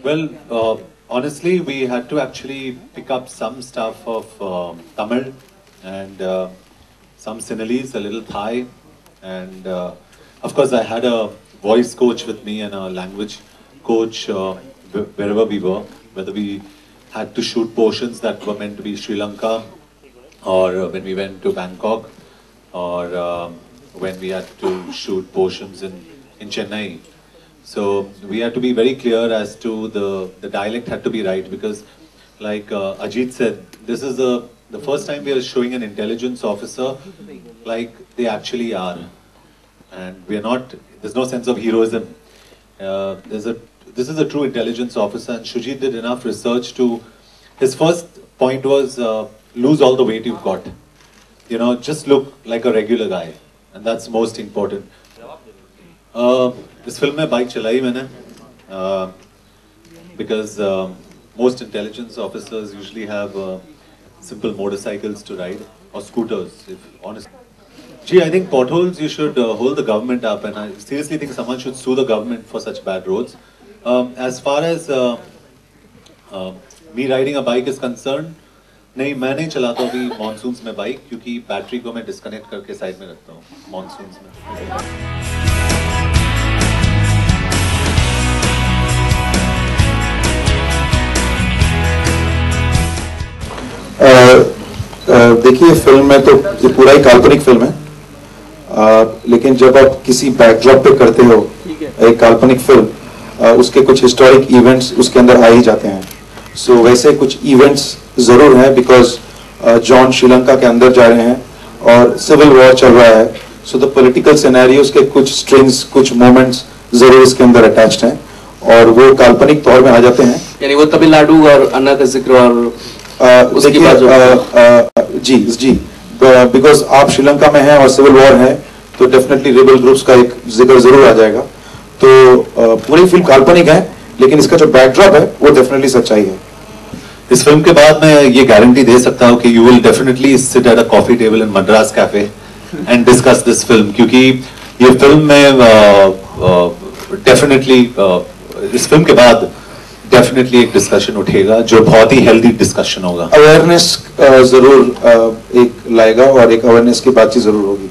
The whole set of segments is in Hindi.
Well, honestly, we had to actually pick up some stuff of Tamil and some Sinhalese, a little Thai, and of course I had a voice coach with me and a language coach wherever we were, whether we had to shoot portions that were meant to be Sri Lanka, or when we went to Bangkok, or when we had to shoot portions in Chennai. So we had to be very clear as to the dialect had to be right, because like Ajit said, this is the first time we are showing an intelligence officer like they actually are. And we are not, there's no sense of heroism. This is a true intelligence officer, and Shoojit did enough research to, his first point was lose all the weight you've got. You know, just look like a regular guy, and that's most important. इस फिल्म में बाइक चलाई मैंने because most intelligence officers usually have simple motorcycles to ride or scooters, if honest. Gee, I think potholes you should hold the government up, and I seriously think someone should sue the government for such bad roads. As far as me riding a bike is concerned, नहीं मैं नहीं चलाता अभी मानसून्स में बाइक, क्योंकि बैटरी को मैं डिस्कनेक्ट करके साइड में रखता हूँ मानसून्स में. देखिए, फिल्म में तो ये पूरा ही काल्पनिक फिल्म है, लेकिन जब आप किसी बैकड्रॉप पे करते हो एक काल्पनिक फिल्म, उसके कुछ हिस्टोरिक इवेंट्स उसके अंदर आ ही जाते हैं. सो वैसे कुछ इवेंट्स जरूर हैं, बिकॉज जॉन श्रीलंका के अंदर जा रहे हैं और सिविल वॉर चल रहा है. सो द पॉलिटिकल सिनेरियोस के कुछ स्ट्रिंग्स, कुछ मोमेंट्स जरूर इसके अंदर अटैच्ड हैं, और वो काल्पनिक तौर में आ जाते हैं. यानी वो तमिलनाडु और अन्ना का जिक्र और उसके बाद जी बिकॉज आप श्रीलंका में हैं और सिविल वॉर है, तो डेफिनेटली रिबल ग्रुप्स का एक जिक्र जरूर आ जाएगा. तो पूरी फिल्म काल्पनिक है, लेकिन इसका जो बैकड्रॉप है वो डेफिनेटली सच्चाई है. इस फिल्म के बाद मैं ये गारंटी दे सकता हूँ कि you will definitely sit at a coffee table in Madras cafe and discuss this film, क्योंकि ये फिल्म में डेफिनेटली इस फिल्म के बाद डेफिनेटली एक डिस्कशन उठेगा जो बहुत ही हेल्दी डिस्कशन होगा. अवेयरनेस जरूर एक लाएगा और एक अवेयरनेस की बातचीत जरूर होगी.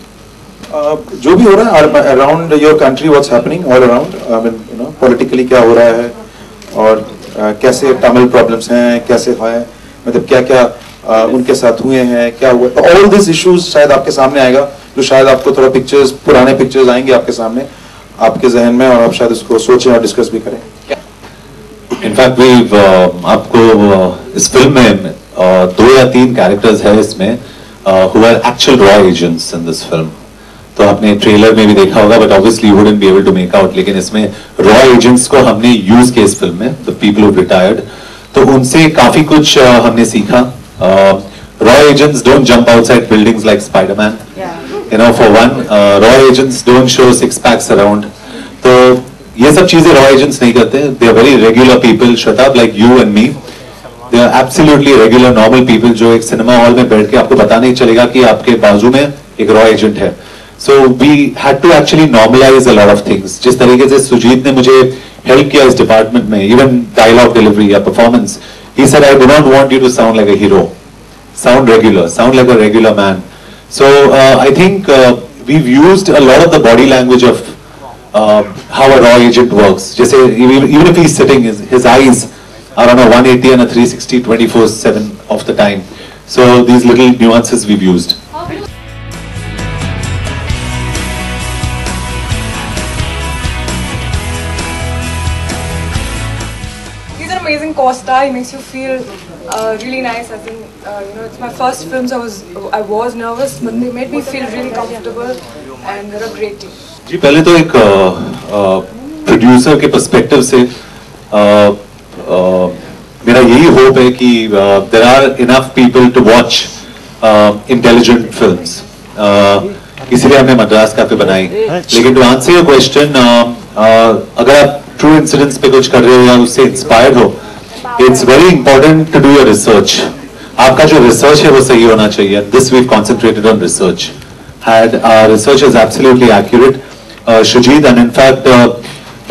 जो भी हो रहा है around your country, what's happening all around, I mean you know politically क्या हो रहा है, और कैसे तमिल प्रॉब्लम्स हैं, कैसे है, मतलब क्या क्या उनके साथ हुए हैं, क्या हुआ, ऑल दिस इश्यूज शायद आपके सामने आएगा, जो शायद आपको थोड़ा पिक्चर्स, पुराने पिक्चर्स आएंगे आपके सामने, आपके जहन में, और आप शायद उसको सोचें और डिस्कस भी करें. इनफैक्ट आपको इस फिल्म में 2 या 3 कैरेक्टर्स है इसमें who are actual raw agents in this film. तो आपने ट्रेलर में भी देखा होगा, but obviously you wouldn't be able to make out, लेकिन इसमें रॉ एजेंट्स को हमने यूज किया इस फिल्म में, द पीपल हु रिटायर्ड. तो उनसे काफी कुछ हमने सीखा. रॉ agents don't jump outside buildings like Spiderman, you know, for one. रॉ agents don't show 6 packs around. तो ये सब चीजें रॉ एजेंट्स नहीं करते. They are very regular people, just like you and me. They are absolutely regular normal people, जो एक सिनेमा हॉल में बैठ के आपको पता नहीं चलेगा कि आपके बाजू में एक रॉ एजेंट है. So we had to actually normalize a lot of things. जिस तरीके से सुजीत ने मुझे हेल्प किया इस डिपार्टमेंट में, even dialogue delivery या performance, he said, I do not want you to sound like a hero. Sound regular, sound like a regular man. So I think we've used a lot of the body language of how a raw agent works. जैसे even if he's sitting, his eyes are on a 180 and a 360 24/7 of the time. So these little nuances we've used. Amazing co-star. He makes you feel really nice. I think you know, it's my first film, so I was nervous, but they made me feel really comfortable, and they're a great team. जी, पहले तो एक प्रोड्यूसर के पर्सपेक्टिव से मेरा यही होप है कि there are enough people to watch intelligent films. इसीलिए हमने मद्रास कैफे बनाई. लेकिन to answer your question, अगर आप ट्रू इंसिडेंट्स पे कुछ कर रहे हो या उससे इंस्पायर्ड हो, it's very important to do your research. आपका जो रिसर्च है वो सही होना चाहिए. This we concentrated on research. Had research is absolutely accurate. Shoojit and in fact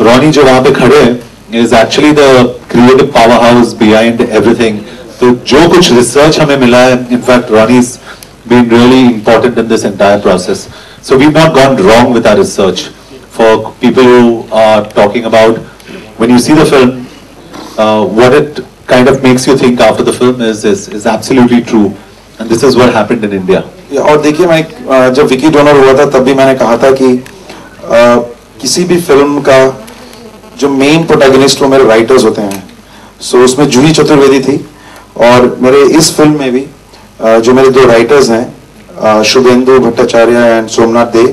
Ronnie जो वहां पे खड़े हैं, is actually the creative powerhouse behind everything. तो जो कुछ research हमें मिला है, in fact Ronnie's been really important in this entire process. So we've not gone wrong with our research. For people who are talking about when you see the film, what it kind of makes you think after the film is absolutely true, and this is what happened in India. और देखिए, मैं जब विकी डोनर हुआ था तब भी मैंने कहा था कि किसी भी फिल्म का जो मेन प्रोटैगनिस्ट वो मेरे राइटर्स होते हैं. सो उसमें जूही चतुर्वेदी थी, और मेरे इस फिल्म में भी जो मेरे दो राइटर्स हैं, शुभेंदु भट्टाचार्य एंड सोमनाथ दे,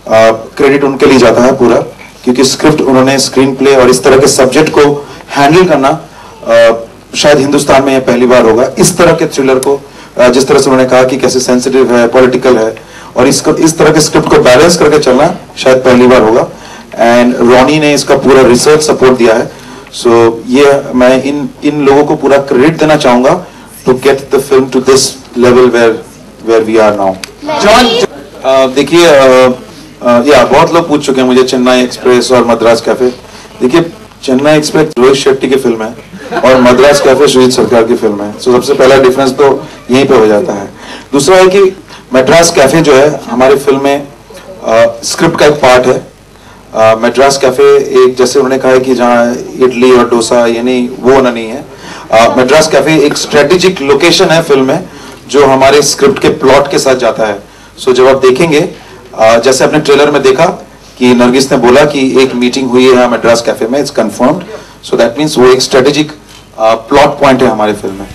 क्रेडिट उनके लिए जाता है पूरा, क्योंकि स्क्रिप्ट उन्होंने, स्क्रीन प्ले और इस तरह के सब्जेक्ट को हैंडल करना शायद हिंदुस्तान में यह पहली बार होगा. इस तरह के थ्रिलर को जिस तरह से उन्होंने कहा कि कैसे सेंसिटिव है, पॉलिटिकल है, और इसको इस तरह के स्क्रिप्ट को बैलेंस करके चलना शायद पहली बार होगा. एंड रॉनी ने इसका पूरा रिसर्च सपोर्ट दिया है. सो ये मैं इन लोगों को पूरा क्रेडिट देना चाहूंगा to get the film to this level where we are now. John, देखिए, बहुत लोग पूछ चुके हैं मुझे चेन्नई एक्सप्रेस और मद्रास कैफे. देखिए, चेन्नई एक्सप्रेस रोहित शेट्टी की फिल्म है और मद्रास कैफे सुजीत सरकार की फिल्म है. सो सबसे पहला डिफरेंस तो यहीं पे हो जाता है. दूसरा है कि मद्रास कैफे जो है हमारी फिल्म में स्क्रिप्ट का एक पार्ट है. मद्रास कैफे एक, जैसे उन्होंने कहा है कि जहाँ इडली और डोसा, ये नहीं, वो होना नहीं है. मद्रास कैफे एक स्ट्रेटेजिक लोकेशन है फिल्म में, जो हमारे स्क्रिप्ट के प्लॉट के साथ जाता है. सो जब आप देखेंगे, जैसे अपने ट्रेलर में देखा कि नरगिस ने बोला कि एक मीटिंग हुई है मद्रास कैफे में, it's confirmed. So that means वो एक स्ट्रेटेजिक प्लॉट पॉइंट है हमारे फिल्म में.